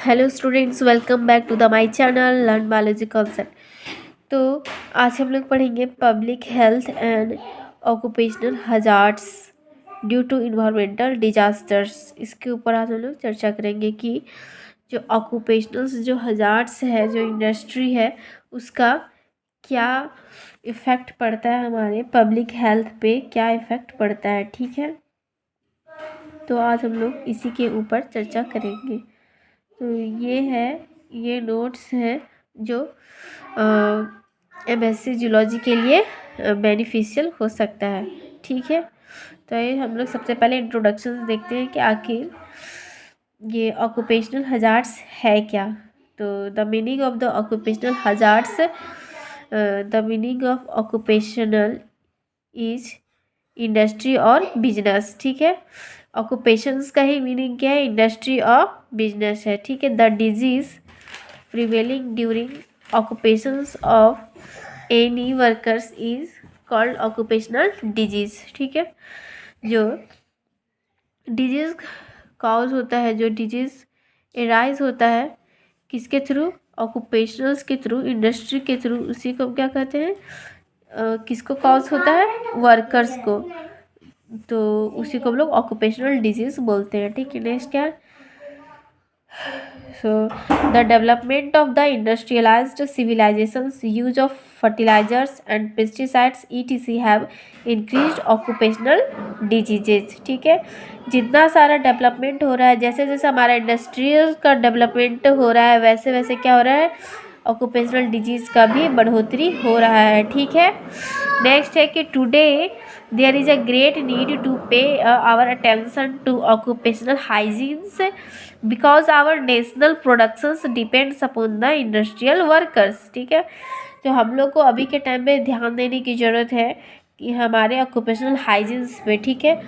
Hello students, welcome back to the my channel learn biology concept. तो आज हम लोग पढ़ेंगे public health and occupational hazards due to environmental disasters. इसके ऊपर आज हम लोग चर्चा करेंगे कि जो ऑक्यूपेशनल जो हजार्ड्स है, जो इंडस्ट्री है, उसका क्या इफ़ेक्ट पड़ता है, हमारे पब्लिक हेल्थ पे क्या इफ़ेक्ट पड़ता है। ठीक है, तो आज हम लोग इसी के ऊपर चर्चा करेंगे। तो ये नोट्स हैं जो एमएससी जूलॉजी के लिए बेनिफिशियल हो सकता है। ठीक है, तो ये हम लोग सबसे पहले इंट्रोडक्शन देखते हैं कि आखिर ये ऑक्यूपेशनल हजार्ड्स है क्या। तो the meaning of the occupational hazards, the meaning of occupational is industry और बिजनेस। ठीक है, ऑक्यूपेशंस का ही मीनिंग क्या है, इंडस्ट्री और बिजनेस है। ठीक है, the disease prevailing during occupations of any workers is called occupational disease. ठीक है, जो डिजीज कॉज होता है, जो डिजीज एराइज होता है किसके थ्रू, ऑक्यूपेशनल्स के थ्रू, इंडस्ट्री के थ्रू, उसी को क्या कहते हैं, किसको कॉज होता है, वर्कर्स को, तो उसी को हम लोग ऑक्यूपेशनल डिजीज बोलते हैं। ठीक है, नेक्स्ट क्या है, so the development of the industrialized civilizations, use of fertilizers and pesticides etc have increased occupational diseases। ठीक है, जितना सारा डेवलपमेंट हो रहा है, जैसे जैसे हमारा इंडस्ट्रियल का डेवलपमेंट हो रहा है, वैसे वैसे क्या हो रहा है, ऑक्यूपेशनल डिजीज का भी बढ़ोतरी हो रहा है। ठीक है, नेक्स्ट है कि today there is a great need to pay our attention to occupational hygienes because our national productions depends upon the industrial workers. ठीक है, तो हम लोग को अभी के टाइम में ध्यान देने की ज़रूरत है कि हमारे ऑक्यूपेशनल हाइजीन्स पे, ठीक है,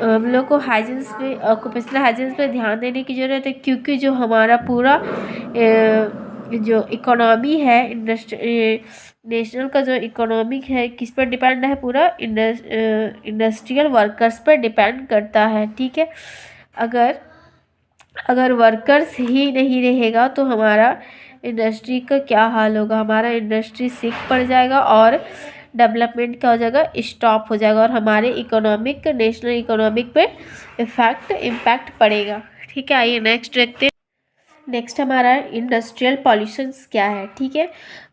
हम लोग को हाइजीन्स पे, ऑक्यूपेशनल हाइजीन्स पे ध्यान देने की ज़रूरत है, क्योंकि जो हमारा पूरा जो इकोनॉमी है, नेशनल का जो इकोनॉमिक है, किस पर डिपेंड है, पूरा इंडस्ट्रियल वर्कर्स पर डिपेंड करता है। ठीक है, अगर वर्कर्स ही नहीं रहेगा तो हमारा इंडस्ट्री का क्या हाल होगा, हमारा इंडस्ट्री सिक पड़ जाएगा और डेवलपमेंट क्या हो जाएगा, स्टॉप हो जाएगा, और हमारे इकोनॉमिक, नेशनल इकोनॉमिक पे इम्पैक्ट पड़ेगा। ठीक है, आइए नेक्स्ट देखते हैं। नेक्स्ट हमारा इंडस्ट्रियल पॉल्यूशंस क्या है। ठीक है,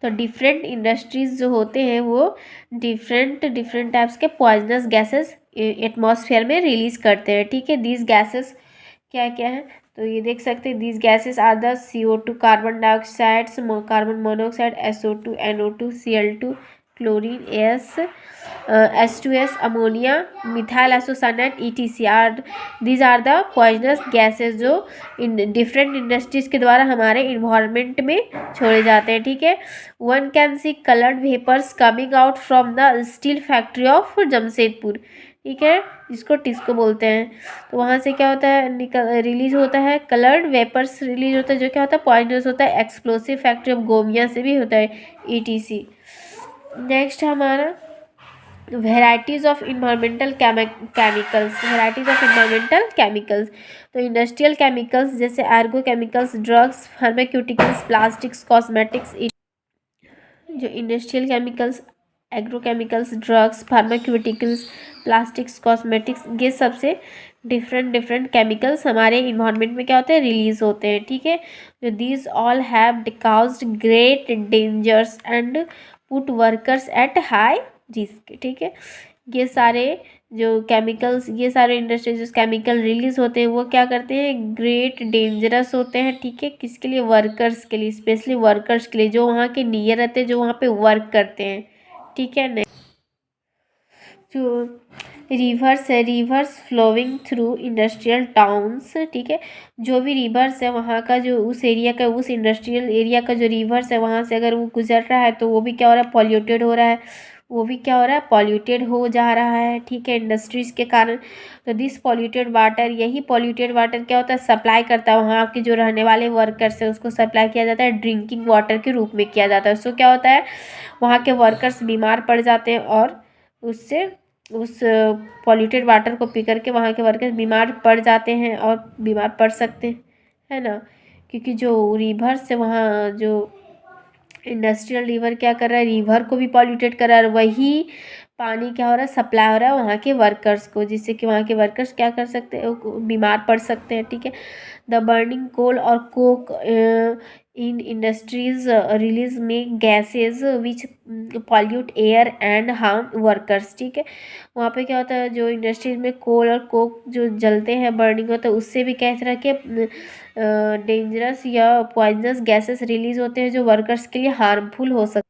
तो डिफरेंट इंडस्ट्रीज जो होते हैं वो डिफरेंट टाइप्स के पॉइजनस गैसेस एटमॉस्फेयर में रिलीज़ करते हैं। ठीक है, दीज गैसेस क्या क्या है, तो ये देख सकते हैं, these gases are the CO2 carbon dioxide, carbon monoxide, SO2, NO2, Cl2, chlorine, H2S, ammonia, methyl isocyanate ETC these are the poisonous gases जो डिफरेंट इंडस्ट्रीज के द्वारा हमारे इन्वायरमेंट में छोड़े जाते हैं। ठीक है, one can see coloured vapours coming out from the steel factory of Jamshedpur. ठीक है, जिसको टिस्को बोलते हैं, तो वहाँ से क्या होता है, रिलीज होता है कलर्ड वेपर्स रिलीज होता है, जो क्या होता है, पॉइजनस होता है। एक्सप्लोसिव फैक्ट्री ऑफ गोमिया से भी होता है, ETC। नेक्स्ट हमारा वेराइटीज़ ऑफ इन्वायरमेंटल केमिकल्स, तो इंडस्ट्रियल केमिकल्स जैसे एर्गो chemicals, drugs, pharmaceuticals, plastics, cosmetics. जो industrial chemicals, agrochemicals, drugs, pharmaceuticals, plastics, cosmetics, ये सबसे डिफरेंट केमिकल्स हमारे इन्वायरमेंट में क्या होते हैं, रिलीज होते हैं। ठीक है, तो these all have caused great dangers and put workers at high risk. ठीक है, ये सारे जो केमिकल्स, ये सारे इंडस्ट्रीज जो केमिकल रिलीज होते हैं वो क्या करते हैं, ग्रेट डेंजरस होते हैं। ठीक है, किसके लिए, वर्कर्स के लिए, स्पेशली वर्कर्स के लिए जो वहाँ के नियर रहते हैं, जो वहाँ पे वर्क करते हैं। ठीक है, जो रिवर्स है, rivers flowing through industrial towns. ठीक है, जो भी रिवर्स है वहाँ का, जो उस एरिया का, उस इंडस्ट्रियल एरिया का जो रिवर्स है, वहाँ से अगर वो गुजर रहा है तो वो भी क्या हो रहा है, पॉल्यूटेड हो रहा है, वो भी क्या हो रहा है, पॉल्यूटेड हो जा रहा है। ठीक है, इंडस्ट्रीज़ के कारण। तो दिस पॉल्यूटेड वाटर, यही पॉल्यूटेड वाटर क्या होता है, सप्लाई करता है वहाँ के जो रहने वाले वर्कर्स है, उसको सप्लाई किया जाता है, ड्रिंकिंग वाटर के रूप में किया जाता है। उससे क्या होता है, वहाँ के वर्कर्स बीमार पड़ जाते हैं और उससे उस पॉल्यूटेड वाटर को पी करके वहाँ के वर्कर्स बीमार पड़ जाते हैं और बीमार पड़ सकते हैं, है ना। क्योंकि जो रिवर से वहाँ जो इंडस्ट्रियल रिवर क्या कर रहा है, रिवर को भी पॉल्यूटेड कर रहा है, और वही पानी क्या हो रहा है, सप्लाई हो रहा है वहाँ के वर्कर्स को, जिससे कि वहाँ के वर्कर्स क्या कर सकते हैं, बीमार पड़ सकते हैं। ठीक है। द बर्निंग कोल और कोक इन इंडस्ट्रीज रिलीज में gases which pollute air and harm workers. ठीक है। वहाँ पे क्या होता है, जो इंडस्ट्रीज में कोल और कोक जो जलते हैं, बर्निंग होता है, उससे भी कई तरह के डेंजरस या पॉइजनस गैसेस रिलीज होते हैं जो वर्कर्स के लिए हार्मफुल हो सकते हैं।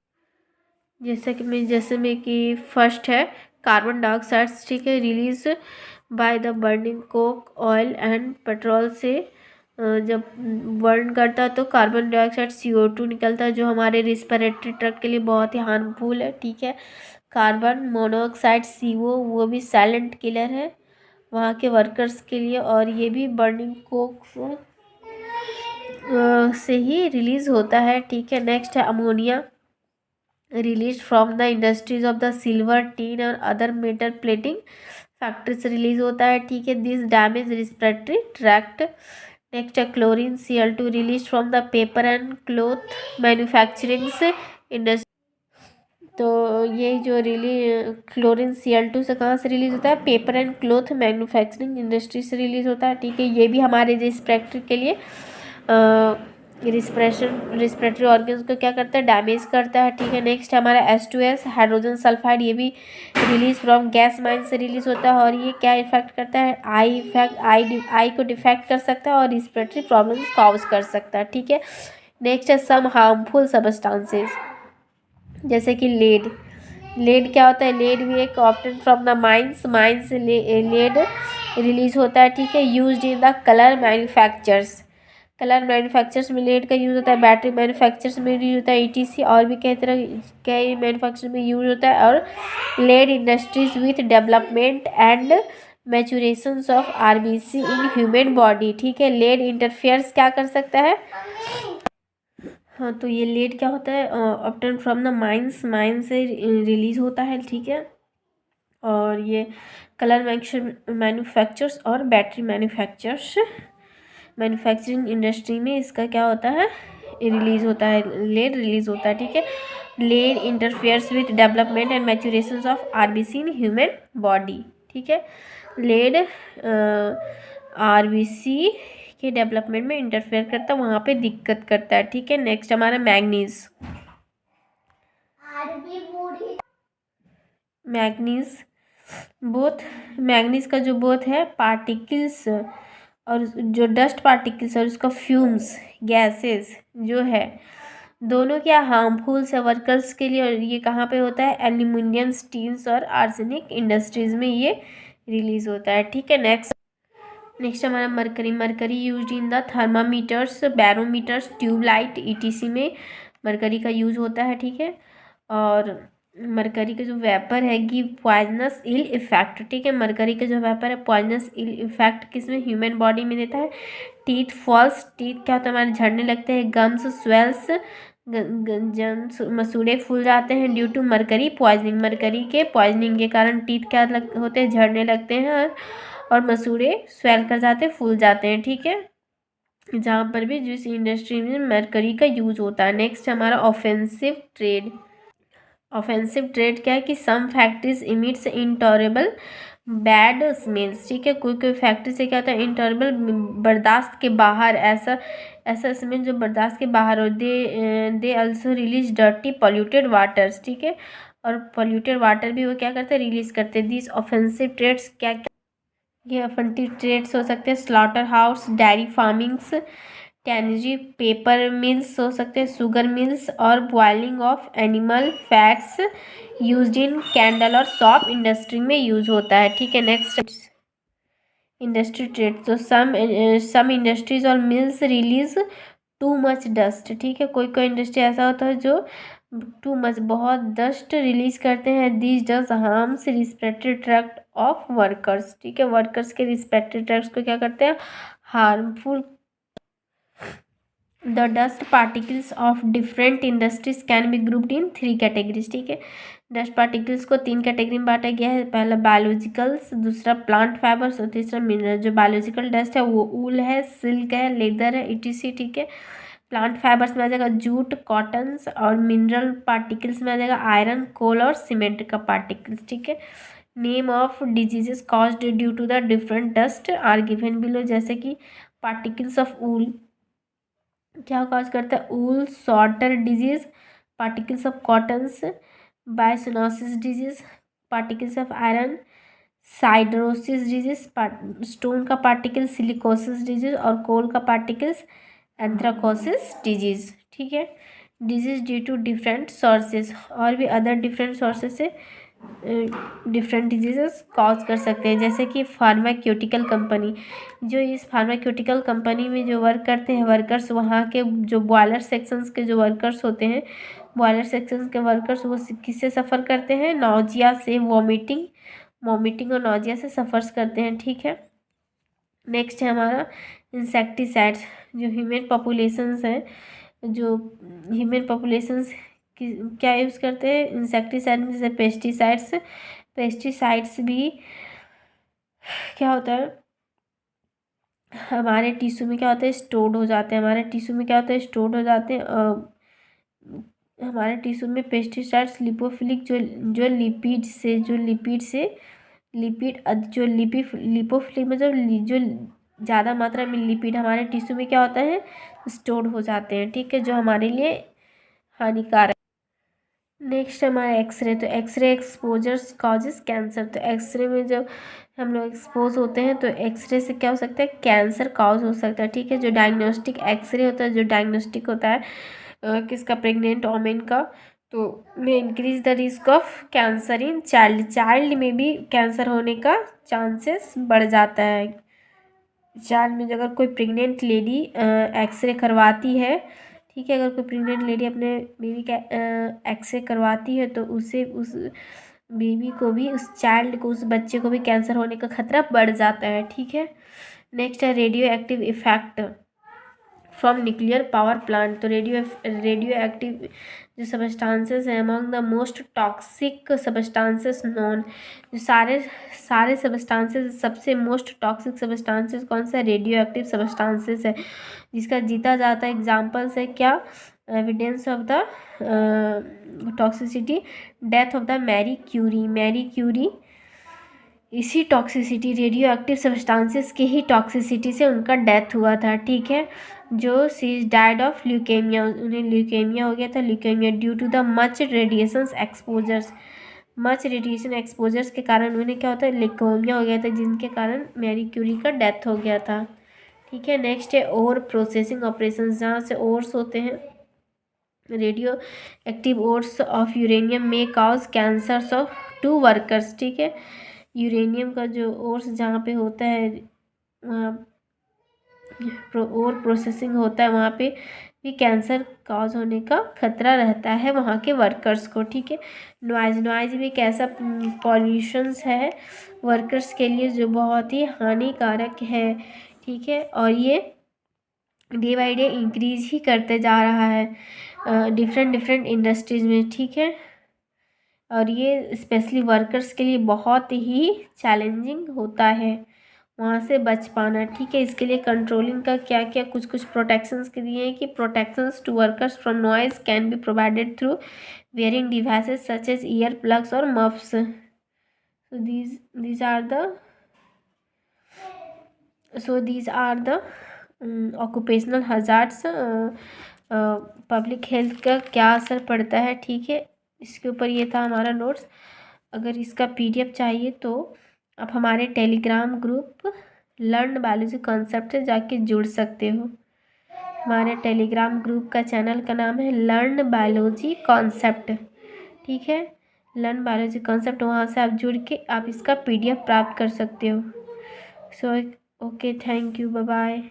जैसे में कि फर्स्ट है कार्बन डाइऑक्साइड। ठीक है। Release by the burning Coke oil and petrol से जब बर्न करता है तो कार्बन डाइऑक्साइड CO2 निकलता है, जो हमारे रिस्पिरेटरी ट्रैक्ट के लिए बहुत ही हार्मफुल है। ठीक है। कार्बन मोनोऑक्साइड CO, वो भी साइलेंट किलर है वहाँ के वर्कर्स के लिए, और ये भी बर्निंग कोक से ही रिलीज होता है। ठीक है। नेक्स्ट है ammonia, release from the industries of the silver, tin और अदर मेटल प्लेटिंग फैक्ट्री से रिलीज होता है। ठीक है। This damage respiratory tract. Next है chlorine Cl2, release from the paper and cloth manufacturing से इंडस्ट्री। तो ये जो क्लोरीन Cl2 से कहाँ से रिलीज होता है, paper and cloth manufacturing industry से रिलीज होता है। ठीक है। ये भी हमारे रिस्पिरेटरी के लिए रिस्पिरेटरी ऑर्गन्स को क्या करता है, डैमेज करता है। ठीक है। नेक्स्ट हमारा H2S हाइड्रोजन सल्फाइड, ये भी रिलीज फ्रॉम गैस माइन से रिलीज होता है, और ये क्या इफेक्ट करता है, आई को डिफेक्ट कर सकता है और रिस्पिरेटरी प्रॉब्लम्स कॉज कर सकता है। ठीक है। नेक्स्ट है सम हार्मफुल सब्सटेंसेस, जैसे कि लेड क्या होता है, लेड भी एक ऑप्टेन फ्रॉम द माइंस से लेड रिलीज होता है। ठीक है। Used in the colour manufactures में लेड का यूज़ होता है, बैटरी मैन्युफैक्चर्स में यूज होता है, ETC और भी कई मैन्युफैक्चर में यूज होता है। और lead industries with development and maturations of RBC in human body. ठीक है। लेड इंटरफेयर्स क्या कर सकता है, हाँ, तो ये लेड क्या होता है, ऑब्टेन फ्रॉम द माइन से रिलीज होता है। ठीक है। और ये कलर मैन्युफैक्चर्स और बैटरी मैन्युफैक्चरिंग इंडस्ट्री में इसका क्या होता है, रिलीज होता है, लेड रिलीज होता है। ठीक है। Lead interferes with development and maturation of RBC in human body. ठीक है। लेड RBC के डेवलपमेंट में इंटरफेयर करता है, वहाँ पे दिक्कत करता है। ठीक है। नेक्स्ट हमारा मैग्नीज मैग्नीज का जो बोथ है पार्टिकल्स और जो डस्ट पार्टिकल्स और उसका फ्यूम्स गैसेस जो है, दोनों क्या हार्मफुल है वर्कर्स के लिए, और ये कहाँ पे होता है, एल्यूमिनियम स्टील्स और आर्सेनिक इंडस्ट्रीज में ये रिलीज होता है। ठीक है। नेक्स्ट हमारा mercury use in the thermometers, barometers, tubelight, ETC में मरकरी का यूज होता है। ठीक है। और मरकरी का जो वेपर है कि पॉइजनस इल इफेक्ट। ठीक है। मरकरी का जो वेपर है पॉइजनस इल इफेक्ट किसमें, ह्यूमन बॉडी में देता है। टीथ फॉल्स, टीथ क्या होता है, हमारे झड़ने लगते हैं। गम्स स्वेल्स, जम्स मसूड़े फूल जाते हैं due to mercury poisoning. Mercury के पॉइजनिंग के कारण टीथ क्या होते हैं, झड़ने लगते हैं और मसूड़े स्वेल कर जाते हैं, फूल जाते हैं। ठीक है। जहाँ पर भी जिस इंडस्ट्री में मरकरी का यूज होता है। नेक्स्ट हमारा ऑफेंसिव ट्रेड क्या है कि some factories emits intolerable bad smells. ठीक है। कोई फैक्ट्री से क्या होता है, इंटॉलरेबल बर्दाश्त के बाहर ऐसा स्मेल जो बर्दाश्त के बाहर हो। They also release dirty polluted waters. ठीक है। और पॉल्यूटेड वाटर भी वो क्या करते हैं, रिलीज करते हैं। दिस ऑफेंसिव ट्रेड्स क्या ये ऑफेंसिव ट्रेड्स हो सकते हैं, slaughter house, dairy farmings, tannery, paper mills हो सकते हैं, शुगर मिल्स, और boiling of animal fats used in candle और सॉप इंडस्ट्री में यूज होता है। ठीक है। नेक्स्ट इंडस्ट्री ट्रेड, तो सम इंडस्ट्रीज और mills release too much dust. ठीक है। कोई इंडस्ट्री ऐसा होता है जो टू मच बहुत डस्ट रिलीज करते हैं। This dust harms respiratory tract of workers. ठीक है। वर्कर्स के रिस्पिरेटरी ट्रैक्ट को क्या करते हैं, harmful the dust particles of different industries can be grouped in 3 categories. ठीक है, डस्ट पार्टिकल्स को 3 कैटेगरी में बांटा गया है। पहला बायोलॉजिकल्स, दूसरा प्लांट फाइबर्स और तीसरा मिनरल। जो बायोलॉजिकल डस्ट है वो ऊल है, सिल्क है, लेदर है, etc। ठीक है, प्लांट फाइबर्स में आ जाएगा जूट, कॉटन्स, और मिनरल पार्टिकल्स में आ जाएगा आयरन, कोल और सीमेंट का पार्टिकल्स। ठीक है, name of diseases caused due to the different dust are given below. जैसे कि पार्टिकल्स ऑफ ऊल क्या कॉज करता है, wool sorter disease, particles of cottons byssinosis disease, particles of iron siderosis disease, stone का particle silicosis disease, और coal का particles anthracosis disease. ठीक है, disease due to different sources, और भी अदर डिफरेंट सोर्सेज से डिफरेंट डिजीजेस कॉज कर सकते हैं। जैसे कि फार्माक्यूटिकल कंपनी, जो इस फार्माक्यूटिकल कंपनी में जो वर्क करते हैं वर्कर्स, वहाँ के जो बॉयलर सेक्शंस के जो वर्कर्स होते हैं, बॉयलर सेक्शंस के वर्कर्स वो किससे सफ़र करते हैं, नौजिया से, वॉमिटिंग और नौजिया से सफ़र्स करते हैं। ठीक है, नेक्स्ट है हमारा इंसेक्टिसाइड्स। जो ह्यूमन पॉपुलेशंस है, जो ह्यूमन पॉपुलेशंस क्या यूज़ करते हैं इंसेक्टिसाइड में, जैसे पेस्टिसाइड्स। पेस्टिसाइड्स भी क्या होता है, हमारे टिश्यू में क्या होता है, स्टोर्ड हो जाते हैं। हमारे टिश्यू में क्या होता है, स्टोर्ड हो जाते हैं। हमारे टिश्यू में पेस्टिसाइड्स लिपोफिलिक जो लिपोफिलिक मतलब जो ज़्यादा मात्रा में लिपिड हमारे टिश्यू में क्या होता है, स्टोर हो जाते हैं। ठीक है, जो हमारे लिए हानिकारक। नेक्स्ट हमारा एक्सरे। तो एक्सरे एक्सपोजर्स कॉजेस कैंसर। तो एक्सरे में जब हम लोग एक्सपोज होते हैं तो एक्सरे से क्या हो सकता है, कैंसर कॉज हो सकता है। ठीक है, जो डायग्नोस्टिक एक्सरे होता है, जो डायग्नोस्टिक होता है किसका, प्रेग्नेंट वोमेन का, तो में increase the risk of cancer in child में भी कैंसर होने का चांसेस बढ़ जाता है। चाइल्ड में अगर कोई प्रेग्नेंट लेडी एक्सरे करवाती है, ठीक है, अगर कोई प्रेग्नेंट लेडी अपने बेबी का एक्सरे करवाती है तो उसे उस बेबी को भी, उस चाइल्ड को, उस बच्चे को भी कैंसर होने का खतरा बढ़ जाता है। ठीक है, नेक्स्ट है radio active effect from nuclear power plant. तो रेडियो एक्टिव जो सबस्टांसेस हैं, among the most toxic substances known. जो सारे सबस्टांसेस सबसे मोस्ट टॉक्सिक सबस्टांसेस कौन सा, रेडियो एक्टिव सबस्टांसेस है, जिसका जीता जाता एग्जाम्पल्स है क्या, evidence of the toxicity, death of the Marie Curie इसी टॉक्सिसिटी, रेडियो एक्टिव सब्सटेंसेस की ही टॉक्सिसिटी से उनका डेथ हुआ था। ठीक है, जो सी डाइड ऑफ ल्यूकेमिया, उन्हें ल्यूकेमिया हो गया था, leukaemia due to the much radiation exposures के कारण उन्हें क्या होता है, ल्यूकेमिया हो गया था, जिनके कारण मैरी क्यूरी का डेथ हो गया था। ठीक है, नेक्स्ट है ओर प्रोसेसिंग ऑपरेशन, जहाँ से ओर्स होते हैं, radio active ores of uranium में कॉज कैंसर्स ऑफ 2 वर्कर्स। ठीक है, यूरेनियम का जो ओर्स जहाँ पे होता है, वहाँ और प्रोसेसिंग होता है, वहाँ पे भी कैंसर कॉज होने का खतरा रहता है वहाँ के वर्कर्स को। ठीक है, नॉइज़ भी एक ऐसा पॉल्यूशंस है वर्कर्स के लिए जो बहुत ही हानिकारक है। ठीक है, और ये डे बाई डे इंक्रीज ही करते जा रहा है डिफरेंट इंडस्ट्रीज में। ठीक है, और ये स्पेशली वर्कर्स के लिए बहुत ही चैलेंजिंग होता है वहाँ से बच पाना। ठीक है, इसके लिए कंट्रोलिंग का क्या क्या कुछ प्रोटेक्शंस के दिए हैं कि protections to workers from noise can be provided through wearing devices such as ear plugs और muffs. so these are the occupational hazards। Public health का क्या असर पड़ता है। ठीक है, इसके ऊपर ये था हमारा नोट्स। अगर इसका PDF चाहिए तो आप हमारे Telegram group learn biology concept से जाके जुड़ सकते हो। हमारे टेलीग्राम ग्रुप का चैनल का नाम है लर्न बायोलॉजी कॉन्सेप्ट। ठीक है, लर्न बायोलॉजी कॉन्सेप्ट, वहाँ से आप जुड़ के आप इसका PDF प्राप्त कर सकते हो। So okay, thank you, bye bye.